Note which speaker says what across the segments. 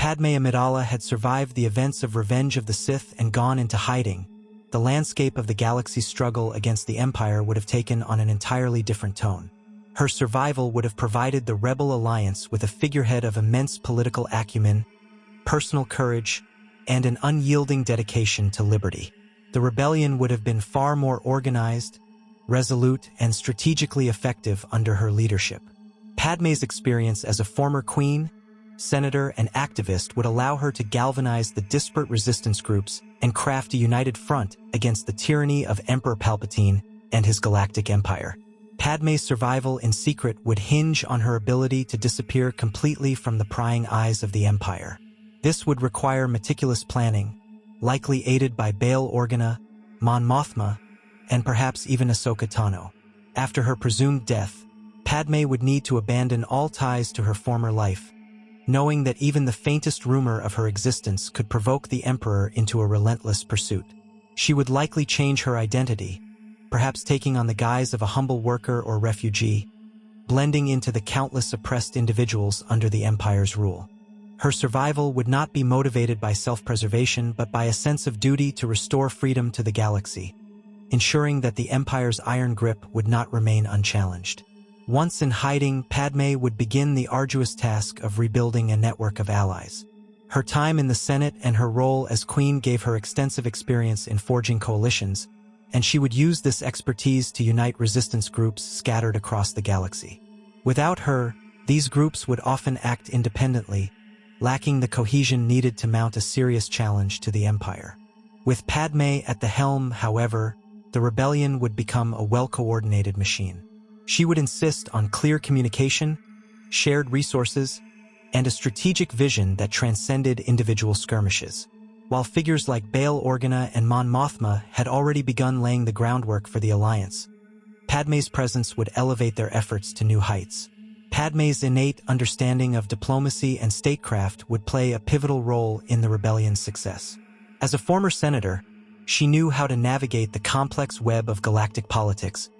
Speaker 1: Padmé Amidala had survived the events of Revenge of the Sith and gone into hiding, the landscape of the galaxy's struggle against the Empire would have taken on an entirely different tone. Her survival would have provided the Rebel Alliance with a figurehead of immense political acumen, personal courage, and an unyielding dedication to liberty. The rebellion would have been far more organized, resolute, and strategically effective under her leadership. Padmé's experience as a former queen, senator, and activist would allow her to galvanize the disparate resistance groups and craft a united front against the tyranny of Emperor Palpatine and his galactic empire. Padmé's survival in secret would hinge on her ability to disappear completely from the prying eyes of the Empire. This would require meticulous planning, likely aided by Bail Organa, Mon Mothma, and perhaps even Ahsoka Tano. After her presumed death, Padmé would need to abandon all ties to her former life, knowing that even the faintest rumor of her existence could provoke the Emperor into a relentless pursuit. She would likely change her identity, perhaps taking on the guise of a humble worker or refugee, blending into the countless oppressed individuals under the Empire's rule. Her survival would not be motivated by self-preservation but by a sense of duty to restore freedom to the galaxy, ensuring that the Empire's iron grip would not remain unchallenged. Once in hiding, Padmé would begin the arduous task of rebuilding a network of allies. Her time in the Senate and her role as queen gave her extensive experience in forging coalitions, and she would use this expertise to unite resistance groups scattered across the galaxy. Without her, these groups would often act independently, lacking the cohesion needed to mount a serious challenge to the Empire. With Padmé at the helm, however, the rebellion would become a well-coordinated machine. She would insist on clear communication, shared resources, and a strategic vision that transcended individual skirmishes. While figures like Bail Organa and Mon Mothma had already begun laying the groundwork for the alliance, Padmé's presence would elevate their efforts to new heights. Padmé's innate understanding of diplomacy and statecraft would play a pivotal role in the rebellion's success. As a former senator, she knew how to navigate the complex web of galactic politics,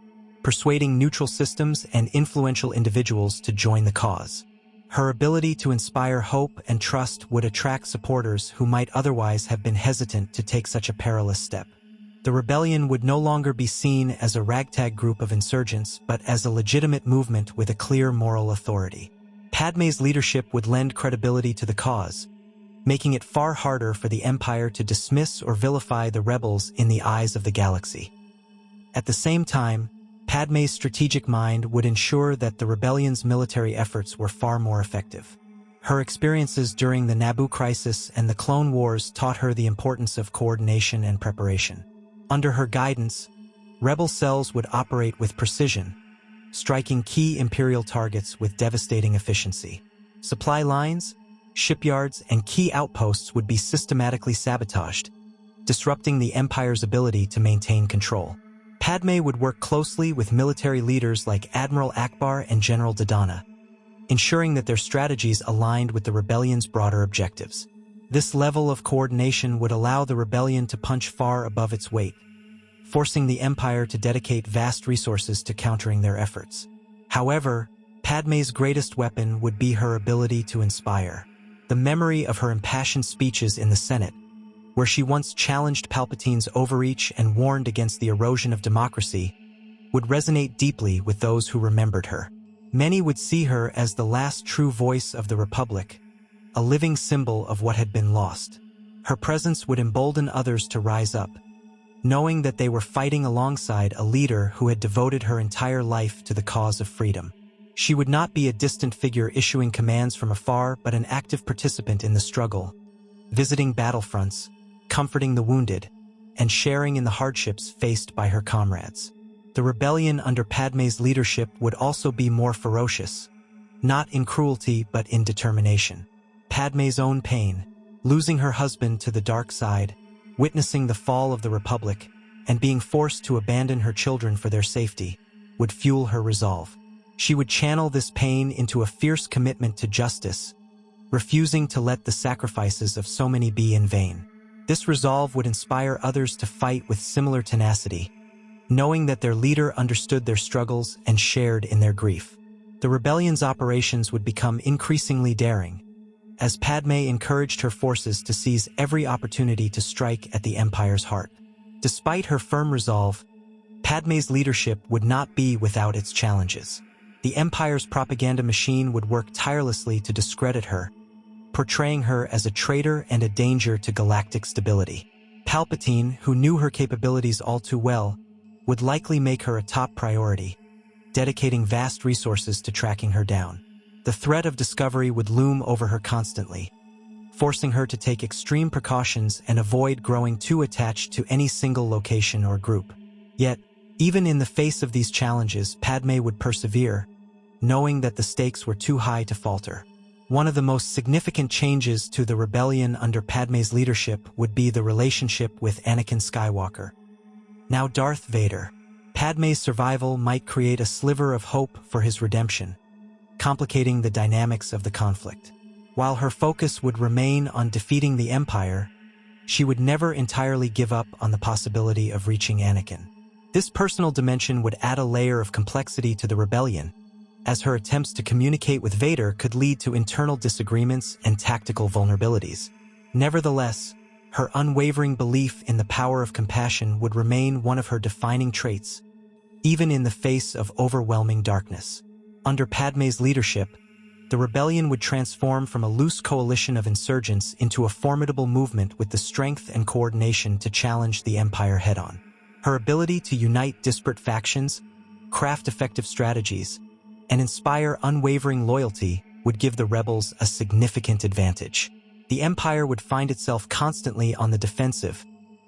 Speaker 1: persuading neutral systems and influential individuals to join the cause. Her ability to inspire hope and trust would attract supporters who might otherwise have been hesitant to take such a perilous step. The rebellion would no longer be seen as a ragtag group of insurgents, but as a legitimate movement with a clear moral authority. Padmé's leadership would lend credibility to the cause, making it far harder for the Empire to dismiss or vilify the rebels in the eyes of the galaxy. At the same time, Padmé's strategic mind would ensure that the rebellion's military efforts were far more effective. Her experiences during the Naboo Crisis and the Clone Wars taught her the importance of coordination and preparation. Under her guidance, rebel cells would operate with precision, striking key Imperial targets with devastating efficiency. Supply lines, shipyards, and key outposts would be systematically sabotaged, disrupting the Empire's ability to maintain control. Padmé would work closely with military leaders like Admiral Akbar and General Dodonna, ensuring that their strategies aligned with the rebellion's broader objectives. This level of coordination would allow the rebellion to punch far above its weight, forcing the Empire to dedicate vast resources to countering their efforts. However, Padmé's greatest weapon would be her ability to inspire. The memory of her impassioned speeches in the Senate, where she once challenged Palpatine's overreach and warned against the erosion of democracy, would resonate deeply with those who remembered her. Many would see her as the last true voice of the Republic, a living symbol of what had been lost. Her presence would embolden others to rise up, knowing that they were fighting alongside a leader who had devoted her entire life to the cause of freedom. She would not be a distant figure issuing commands from afar, but an active participant in the struggle, visiting battlefronts, comforting the wounded, and sharing in the hardships faced by her comrades. The rebellion under Padmé's leadership would also be more ferocious, not in cruelty but in determination. Padmé's own pain, losing her husband to the dark side, witnessing the fall of the Republic, and being forced to abandon her children for their safety, would fuel her resolve. She would channel this pain into a fierce commitment to justice, refusing to let the sacrifices of so many be in vain. This resolve would inspire others to fight with similar tenacity, knowing that their leader understood their struggles and shared in their grief. The rebellion's operations would become increasingly daring, as Padme encouraged her forces to seize every opportunity to strike at the Empire's heart. Despite her firm resolve, Padme's leadership would not be without its challenges. The Empire's propaganda machine would work tirelessly to discredit her, portraying her as a traitor and a danger to galactic stability. Palpatine, who knew her capabilities all too well, would likely make her a top priority, dedicating vast resources to tracking her down. The threat of discovery would loom over her constantly, forcing her to take extreme precautions and avoid growing too attached to any single location or group. Yet, even in the face of these challenges, Padme would persevere, knowing that the stakes were too high to falter. One of the most significant changes to the rebellion under Padme's leadership would be the relationship with Anakin Skywalker. Now Darth Vader, Padme's survival might create a sliver of hope for his redemption, complicating the dynamics of the conflict. While her focus would remain on defeating the Empire, she would never entirely give up on the possibility of reaching Anakin. This personal dimension would add a layer of complexity to the rebellion, as her attempts to communicate with Vader could lead to internal disagreements and tactical vulnerabilities. Nevertheless, her unwavering belief in the power of compassion would remain one of her defining traits, even in the face of overwhelming darkness. Under Padme's leadership, the rebellion would transform from a loose coalition of insurgents into a formidable movement with the strength and coordination to challenge the Empire head-on. Her ability to unite disparate factions, craft effective strategies, and inspire unwavering loyalty would give the rebels a significant advantage. The Empire would find itself constantly on the defensive,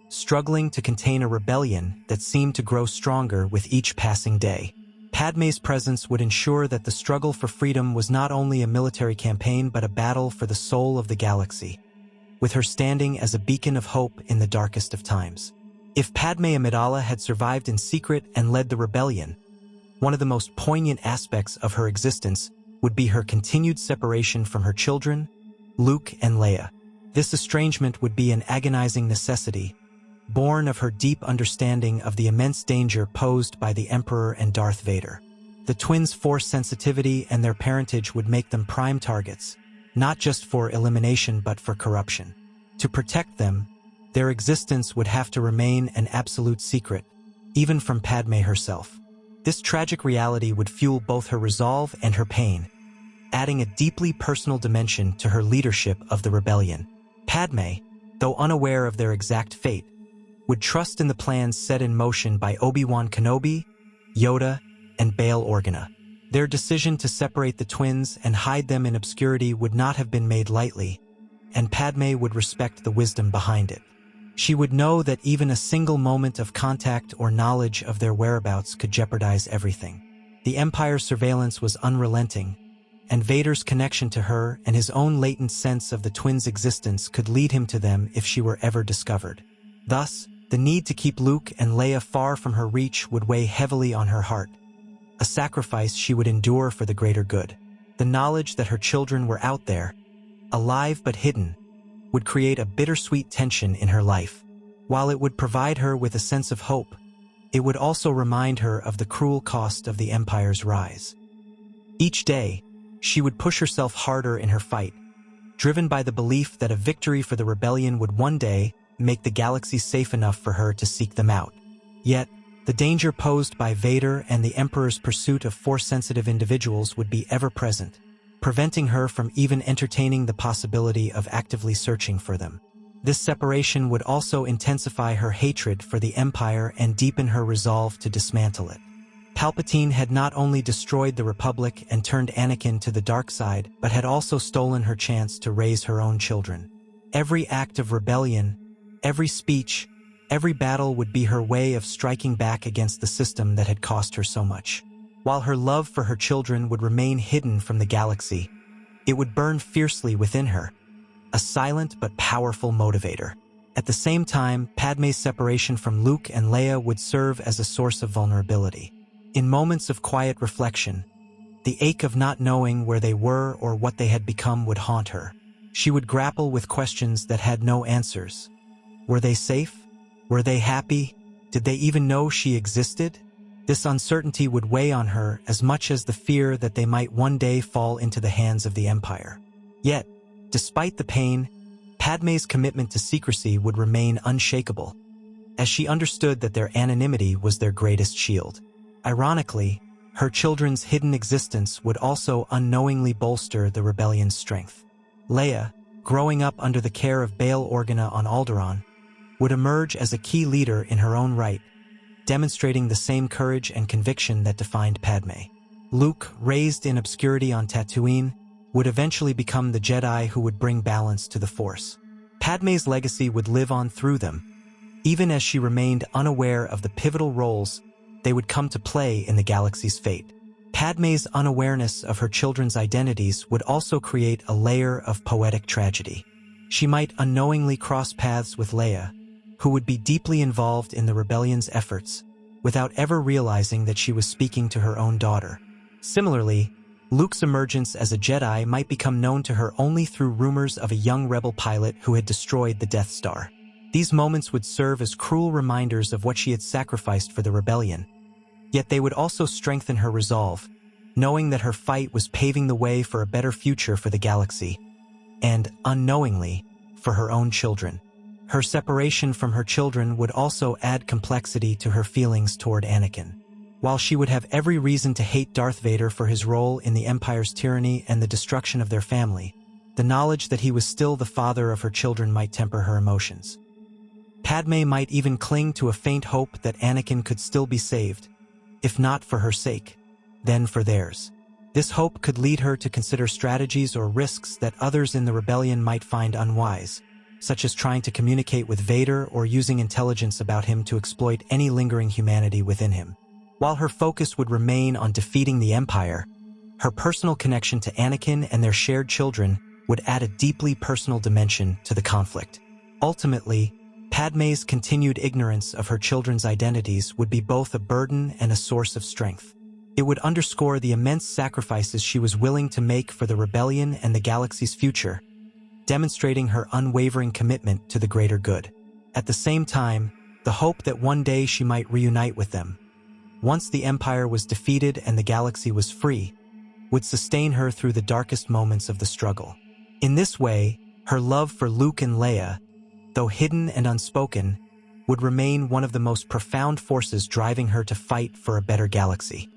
Speaker 1: struggling to contain a rebellion that seemed to grow stronger with each passing day. Padme's presence would ensure that the struggle for freedom was not only a military campaign but a battle for the soul of the galaxy, with her standing as a beacon of hope in the darkest of times. If Padmé Amidala had survived in secret and led the rebellion, one of the most poignant aspects of her existence would be her continued separation from her children, Luke and Leia. This estrangement would be an agonizing necessity, born of her deep understanding of the immense danger posed by the Emperor and Darth Vader. The twins' force sensitivity and their parentage would make them prime targets, not just for elimination but for corruption. To protect them, their existence would have to remain an absolute secret, even from Padme herself. This tragic reality would fuel both her resolve and her pain, adding a deeply personal dimension to her leadership of the rebellion. Padme, though unaware of their exact fate, would trust in the plans set in motion by Obi-Wan Kenobi, Yoda, and Bail Organa. Their decision to separate the twins and hide them in obscurity would not have been made lightly, and Padme would respect the wisdom behind it. She would know that even a single moment of contact or knowledge of their whereabouts could jeopardize everything. The Empire's surveillance was unrelenting, and Vader's connection to her and his own latent sense of the twins' existence could lead him to them if she were ever discovered. Thus, the need to keep Luke and Leia far from her reach would weigh heavily on her heart, a sacrifice she would endure for the greater good. The knowledge that her children were out there, alive but hidden, would create a bittersweet tension in her life. While it would provide her with a sense of hope, it would also remind her of the cruel cost of the Empire's rise. Each day, she would push herself harder in her fight, driven by the belief that a victory for the rebellion would one day make the galaxy safe enough for her to seek them out. Yet, the danger posed by Vader and the Emperor's pursuit of Force-sensitive individuals would be ever-present, preventing her from even entertaining the possibility of actively searching for them. This separation would also intensify her hatred for the Empire and deepen her resolve to dismantle it. Palpatine had not only destroyed the Republic and turned Anakin to the dark side, but had also stolen her chance to raise her own children. Every act of rebellion, every speech, every battle would be her way of striking back against the system that had cost her so much. While her love for her children would remain hidden from the galaxy, it would burn fiercely within her, a silent but powerful motivator. At the same time, Padme's separation from Luke and Leia would serve as a source of vulnerability. In moments of quiet reflection, the ache of not knowing where they were or what they had become would haunt her. She would grapple with questions that had no answers. Were they safe? Were they happy? Did they even know she existed? This uncertainty would weigh on her as much as the fear that they might one day fall into the hands of the Empire. Yet, Despite the pain, Padme's commitment to secrecy would remain unshakable, as she understood that their anonymity was their greatest shield. Ironically, her children's hidden existence would also unknowingly bolster the rebellion's strength. Leia, growing up under the care of Bail Organa on Alderaan, would emerge as a key leader in her own right, demonstrating the same courage and conviction that defined Padme. Luke, raised in obscurity on Tatooine, would eventually become the Jedi who would bring balance to the Force. Padme's legacy would live on through them, even as she remained unaware of the pivotal roles they would come to play in the galaxy's fate. Padme's unawareness of her children's identities would also create a layer of poetic tragedy. She might unknowingly cross paths with Leia, who would be deeply involved in the rebellion's efforts, without ever realizing that she was speaking to her own daughter. Similarly, Luke's emergence as a Jedi might become known to her only through rumors of a young rebel pilot who had destroyed the Death Star. These moments would serve as cruel reminders of what she had sacrificed for the rebellion, yet they would also strengthen her resolve, knowing that her fight was paving the way for a better future for the galaxy, and, unknowingly, for her own children. Her separation from her children would also add complexity to her feelings toward Anakin. While she would have every reason to hate Darth Vader for his role in the Empire's tyranny and the destruction of their family, the knowledge that he was still the father of her children might temper her emotions. Padme might even cling to a faint hope that Anakin could still be saved, if not for her sake, then for theirs. This hope could lead her to consider strategies or risks that others in the rebellion might find unwise, such as trying to communicate with Vader or using intelligence about him to exploit any lingering humanity within him. While her focus would remain on defeating the Empire, her personal connection to Anakin and their shared children would add a deeply personal dimension to the conflict. Ultimately, Padme's continued ignorance of her children's identities would be both a burden and a source of strength. It would underscore the immense sacrifices she was willing to make for the rebellion and the galaxy's future, demonstrating her unwavering commitment to the greater good. At the same time, the hope that one day she might reunite with them, once the Empire was defeated and the galaxy was free, would sustain her through the darkest moments of the struggle. In this way, her love for Luke and Leia, though hidden and unspoken, would remain one of the most profound forces driving her to fight for a better galaxy.